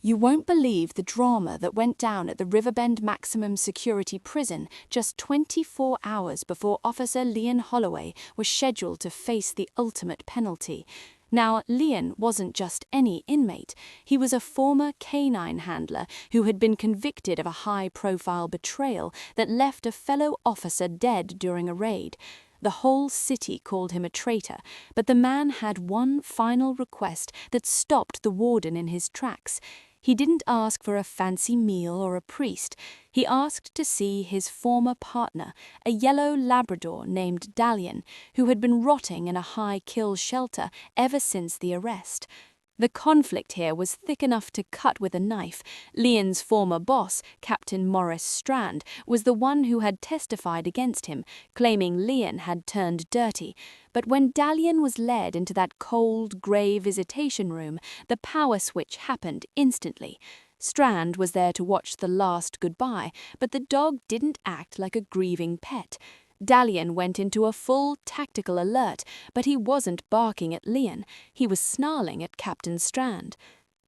You won't believe the drama that went down at the Riverbend Maximum Security Prison just 24 hours before Officer Lian Holloway was scheduled to face the ultimate penalty. Now, Lian wasn't just any inmate. He was a former canine handler who had been convicted of a high-profile betrayal that left a fellow officer dead during a raid. The whole city called him a traitor, but the man had one final request that stopped the warden in his tracks. He didn't ask for a fancy meal or a priest. He asked to see his former partner, a yellow Labrador named Dalyin, who had been rotting in a high-kill shelter ever since the arrest. The conflict here was thick enough to cut with a knife. Lian's former boss, Captain Maurice Strand, was the one who had testified against him, claiming Lian had turned dirty. But when Dalyin was led into that cold, grey visitation room, the power switch happened instantly. Strand was there to watch the last goodbye, but the dog didn't act like a grieving pet. Dalyin went into a full tactical alert, but he wasn't barking at Lian. He was snarling at Captain Strand.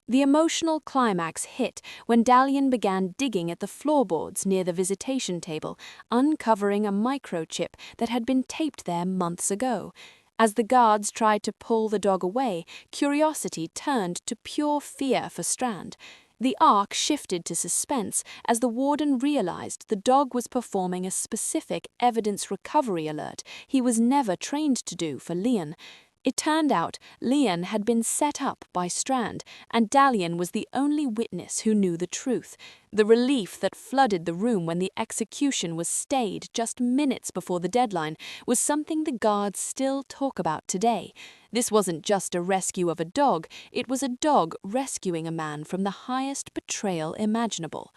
The emotional climax hit when Dalyin began digging at the floorboards near the visitation table, uncovering a microchip that had been taped there months ago. As the guards tried to pull the dog away, curiosity turned to pure fear for Strand. The arc shifted to suspense as the warden realized the dog was performing a specific evidence recovery alert he was never trained to do for Lian. It turned out Lian had been set up by Strand, and Dalyin was the only witness who knew the truth. The relief that flooded the room when the execution was stayed just minutes before the deadline was something the guards still talk about today. This wasn't just a rescue of a dog, it was a dog rescuing a man from the highest betrayal imaginable.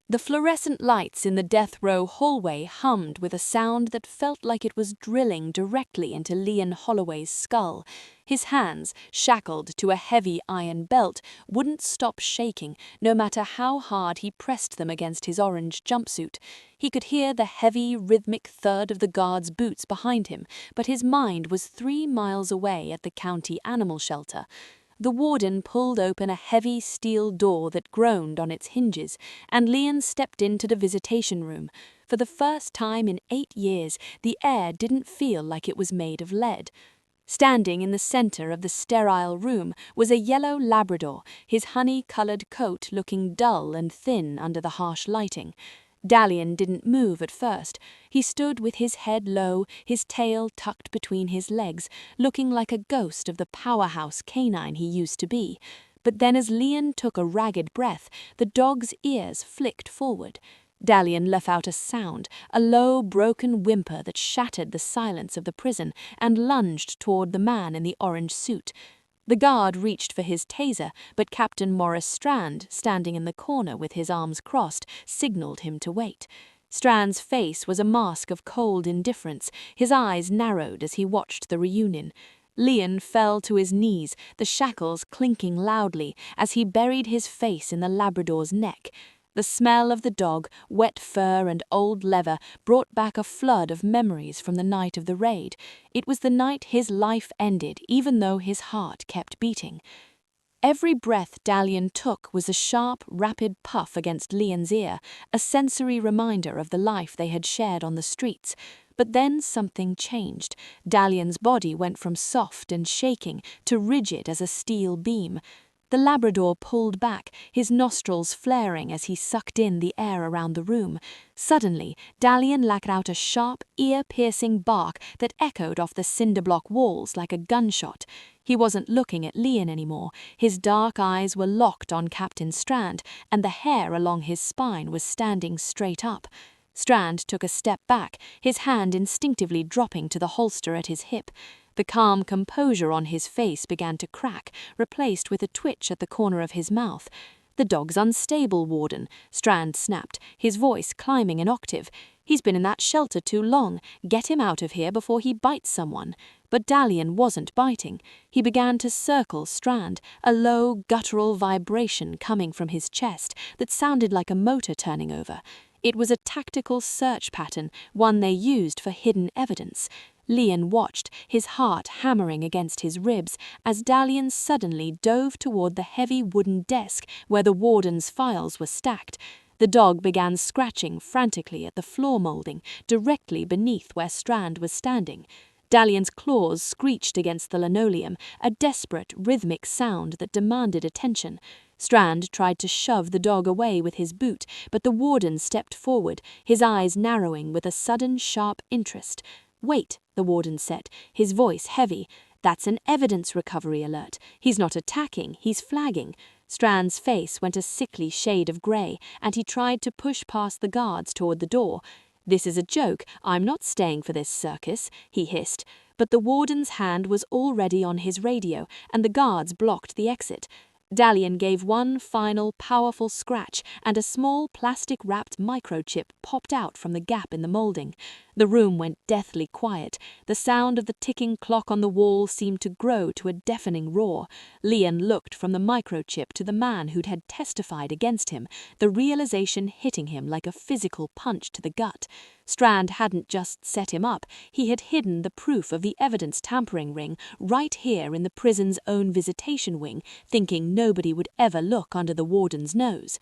The fluorescent lights in the death row hallway hummed with a sound that felt like it was drilling directly into Lian Holloway's skull. His hands, shackled to a heavy iron belt, wouldn't stop shaking, no matter how hard he pressed them against his orange jumpsuit. He could hear the heavy, rhythmic thud of the guards' boots behind him, but his mind was 3 miles away at the county animal shelter. The warden pulled open a heavy steel door that groaned on its hinges, and Lian stepped into the visitation room. For the first time in 8 years, the air didn't feel like it was made of lead. Standing in the center of the sterile room was a yellow Labrador, his honey-colored coat looking dull and thin under the harsh lighting. Dalyin didn't move at first. He stood with his head low, his tail tucked between his legs, looking like a ghost of the powerhouse canine he used to be. But then as Lian took a ragged breath, the dog's ears flicked forward. Dalyin let out a sound, a low, broken whimper that shattered the silence of the prison, and lunged toward the man in the orange suit. The guard reached for his taser, but Captain Maurice Strand, standing in the corner with his arms crossed, signaled him to wait. Strand's face was a mask of cold indifference, his eyes narrowed as he watched the reunion. Lian fell to his knees, the shackles clinking loudly as he buried his face in the Labrador's neck. The smell of the dog, wet fur and old leather brought back a flood of memories from the night of the raid. It was the night his life ended, even though his heart kept beating. Every breath Dalyin took was a sharp, rapid puff against Lian's ear, a sensory reminder of the life they had shared on the streets. But then something changed. Dalyin's body went from soft and shaking to rigid as a steel beam. The Labrador pulled back, his nostrils flaring as he sucked in the air around the room. Suddenly, Dalyin let out a sharp, ear-piercing bark that echoed off the cinder-block walls like a gunshot. He wasn't looking at Lian anymore. His dark eyes were locked on Captain Strand, and the hair along his spine was standing straight up. Strand took a step back, his hand instinctively dropping to the holster at his hip. The calm composure on his face began to crack, replaced with a twitch at the corner of his mouth. "The dog's unstable, Warden," Strand snapped, his voice climbing an octave. "He's been in that shelter too long. Get him out of here before he bites someone." But Dalyin wasn't biting. He began to circle Strand, a low, guttural vibration coming from his chest that sounded like a motor turning over. It was a tactical search pattern, one they used for hidden evidence. Lian watched, his heart hammering against his ribs, as Dalyin suddenly dove toward the heavy wooden desk where the warden's files were stacked. The dog began scratching frantically at the floor molding, directly beneath where Strand was standing. Dalyin's claws screeched against the linoleum, a desperate, rhythmic sound that demanded attention. Strand tried to shove the dog away with his boot, but the warden stepped forward, his eyes narrowing with a sudden, sharp interest. "Wait," the warden said, his voice heavy. "That's an evidence recovery alert. He's not attacking, he's flagging." Strand's face went a sickly shade of grey, and he tried to push past the guards toward the door. "This is a joke. I'm not staying for this circus," he hissed. But the warden's hand was already on his radio, and the guards blocked the exit. Dalyin gave one final, powerful scratch, and a small plastic-wrapped microchip popped out from the gap in the molding. The room went deathly quiet. The sound of the ticking clock on the wall seemed to grow to a deafening roar. Lian looked from the microchip to the man who'd had testified against him, the realization hitting him like a physical punch to the gut. Strand hadn't just set him up, he had hidden the proof of the evidence tampering ring right here in the prison's own visitation wing, thinking nobody would ever look under the warden's nose.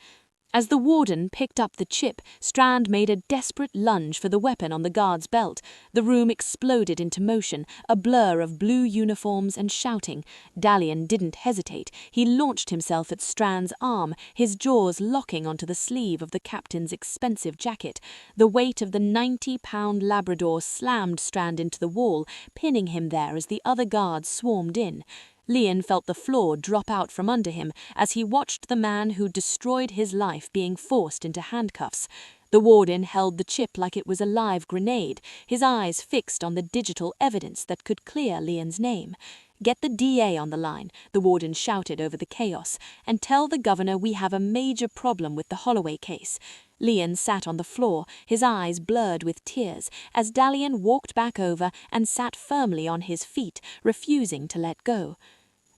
As the warden picked up the chip, Strand made a desperate lunge for the weapon on the guard's belt. The room exploded into motion, a blur of blue uniforms and shouting. Dalyin didn't hesitate. He launched himself at Strand's arm, his jaws locking onto the sleeve of the captain's expensive jacket. The weight of the 90-pound Labrador slammed Strand into the wall, pinning him there as the other guards swarmed in. Lian felt the floor drop out from under him as he watched the man who destroyed his life being forced into handcuffs. The warden held the chip like it was a live grenade, his eyes fixed on the digital evidence that could clear Lian's name. "Get the DA on the line," the warden shouted over the chaos, "and tell the governor we have a major problem with the Holloway case." Lian sat on the floor, his eyes blurred with tears, as Dalyin walked back over and sat firmly on his feet, refusing to let go.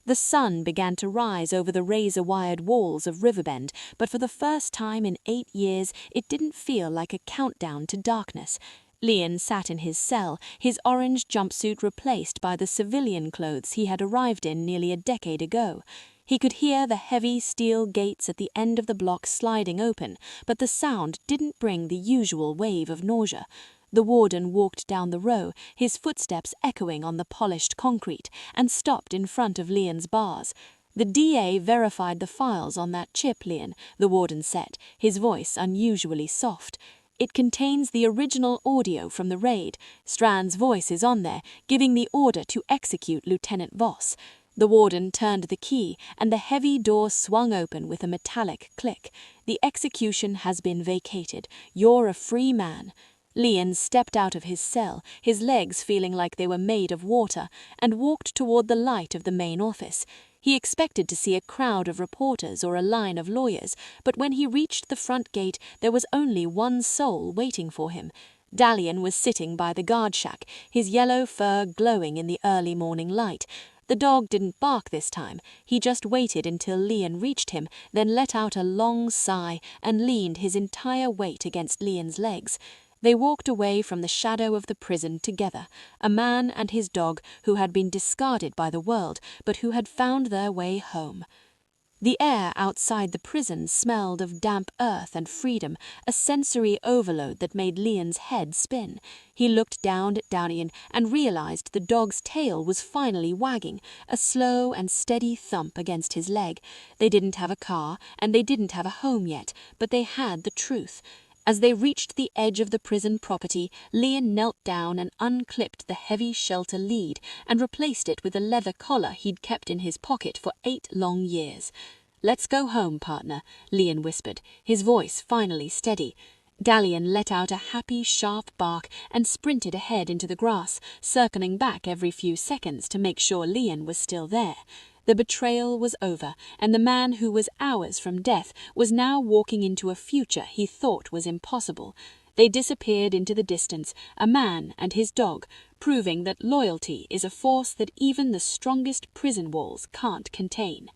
The sun began to rise over the razor-wired walls of Riverbend, but for the first time in 8 years it didn't feel like a countdown to darkness. Lian sat in his cell, his orange jumpsuit replaced by the civilian clothes he had arrived in nearly a decade ago. He could hear the heavy steel gates at the end of the block sliding open, but the sound didn't bring the usual wave of nausea. The warden walked down the row, his footsteps echoing on the polished concrete, and stopped in front of Lian's bars. "The DA verified the files on that chip, Lian," the warden said, his voice unusually soft. "It contains the original audio from the raid. Strand's voice is on there, giving the order to execute Lieutenant Voss." The warden turned the key, and the heavy door swung open with a metallic click. "The execution has been vacated. You're a free man." Lian stepped out of his cell, his legs feeling like they were made of water, and walked toward the light of the main office. He expected to see a crowd of reporters or a line of lawyers, but when he reached the front gate, there was only one soul waiting for him. Dalyin was sitting by the guard shack, his yellow fur glowing in the early morning light. The dog didn't bark this time. He just waited until Lian reached him, then let out a long sigh and leaned his entire weight against Lian's legs. They walked away from the shadow of the prison together, a man and his dog who had been discarded by the world, but who had found their way home. The air outside the prison smelled of damp earth and freedom, a sensory overload that made Lian's head spin. He looked down at Dalyin and realized the dog's tail was finally wagging, a slow and steady thump against his leg. They didn't have a car, and they didn't have a home yet, but they had the truth. As they reached the edge of the prison property, Lian knelt down and unclipped the heavy shelter lead and replaced it with a leather collar he'd kept in his pocket for 8 long years. "Let's go home, partner," Lian whispered, his voice finally steady. Dalyin let out a happy, sharp bark and sprinted ahead into the grass, circling back every few seconds to make sure Lian was still there. The betrayal was over, and the man who was hours from death was now walking into a future he thought was impossible. They disappeared into the distance, a man and his dog, proving that loyalty is a force that even the strongest prison walls can't contain.